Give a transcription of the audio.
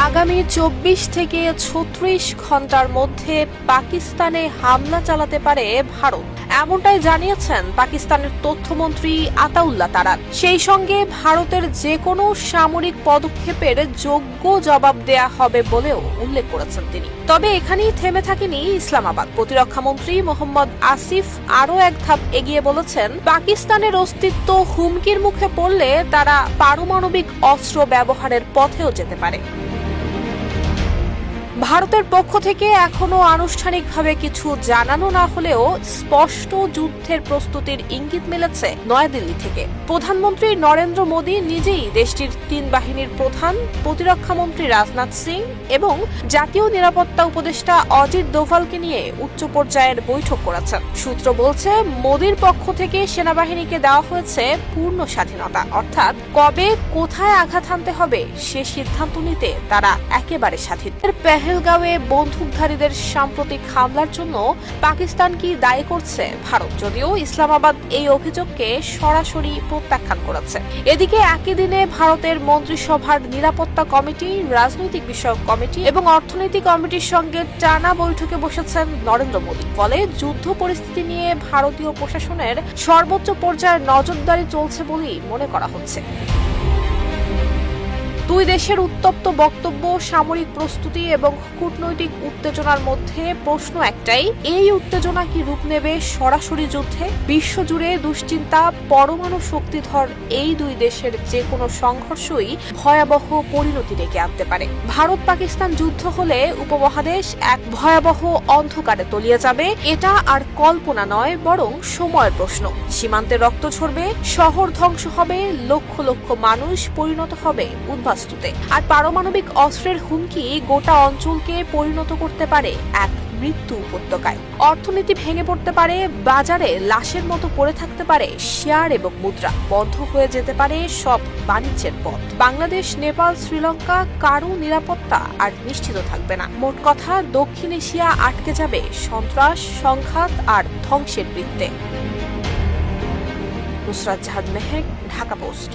আগামী 24 থেকে 36 ঘন্টার মধ্যে পাকিস্তানে হামলা চালাতে পারে ভারত, এমনটাই জানিয়েছেন পাকিস্তানের তথ্যমন্ত্রী আতাউল্লাহ তারার। সেই সঙ্গে ভারতের যে কোনো সামরিক পদক্ষেপের যোগ্য জবাব দেয়া হবে বলেও উল্লেখ করেছেন তিনি। তবে এখানেই থেমে থাকেনি ইসলামাবাদ। প্রতিরক্ষামন্ত্রী মোহাম্মদ আসিফ আরও এক ধাপ এগিয়ে বলেছেন, পাকিস্তানের অস্তিত্ব হুমকির মুখে পড়লে তারা পারমাণবিক অস্ত্র ব্যবহারের পথেও যেতে পারে। ভারতের পক্ষ থেকে এখনো আনুষ্ঠানিকভাবে কিছু জানানো না হলেও স্পষ্ট যুদ্ধের প্রস্তুতির ইঙ্গিত মিলেছে নয়াদিল্লি থেকে। প্রধানমন্ত্রী নরেন্দ্র মোদী নিজেই দেশটির 3 বাহিনীর প্রধান, প্রতিরক্ষামন্ত্রী রাজনাথ সিং এবং জাতীয় নিরাপত্তা উপদেষ্টা অজিত দোভালকে নিয়ে উচ্চ পর্যায়ের বৈঠক করেছেন। সূত্র বলছে, মোদীর পক্ষ থেকে সেনাবাহিনীকে দেওয়া হয়েছে পূর্ণ স্বাধীনতা, অর্থাৎ কবে কোথায় আঘাত হানতে হবে সে সিদ্ধান্ত নিতে তারা একেবারে স্বাধীন। পেহেলগাঁওয়ে বন্দুকধারীদের সাম্প্রতিক হামলার জন্য পাকিস্তান কি দায়ী করছে ভারত, যদিও ইসলামাবাদ এই অভিযোগকে সরাসরি প্রত্যাখ্যান করেছে। এদিকে একই দিনে ভারতের মন্ত্রিসভার নিরাপত্তা কমিটি, রাজনৈতিক বিষয়ক কমিটি এবং অর্থনৈতিক কমিটির সঙ্গে টানা বৈঠকে বসেছেন নরেন্দ্র মোদী। ফলে যুদ্ধ পরিস্থিতি নিয়ে ভারতীয় প্রশাসনের সর্বোচ্চ পর্যায়ে নজরদারি চলছে বলেই মনে করা হচ্ছে। দুই দেশের উত্তপ্ত বক্তব্য, সামরিক প্রস্তুতি এবং কূটনৈতিক উত্তেজনার মধ্যে প্রশ্ন একটাই, এই উত্তেজনা কি রূপ নেবে সরাসরি যুদ্ধে? বিশ্বজুড়ে দুশ্চিন্তা, পরমাণু শক্তিধর এই দুই দেশের যে কোনো সংঘর্ষই ভয়াবহ পরিণতি ডেকে আনতে পারে। ভারত পাকিস্তান যুদ্ধ হলে উপমহাদেশ এক ভয়াবহ অন্ধকারে তলিয়ে যাবে। এটা আর কল্পনা নয়, বরং সময়ের প্রশ্ন। সীমান্তে রক্ত ঝরবে, শহর ধ্বংস হবে, লক্ষ লক্ষ মানুষ পরিণত হবে উদ্বাস্তুতে। আর পারমাণবিক অস্ত্রের হুমকি গোটা অঞ্চলকে পরিণত করতে পারে এক মৃত্যু উপত্যকায়। অর্থনীতি ভেঙে পড়তে পারে, বাজারে লাশের মতো পড়ে থাকতে পারে শেয়ার এবং মুদ্রা, বন্ধ হয়ে যেতে পারে সব বাণিজ্যের পথ। বাংলাদেশ, নেপাল, শ্রীলঙ্কা কারো নিরাপত্তা আর নিশ্চিত থাকবে না। মোট কথা, দক্ষিণ এশিয়া আটকে যাবে সন্ত্রাস, সংঘাত আর ধ্বংসের বৃত্তে। নুসরাত জাহান মেহেক, ঢাকা পোস্ট।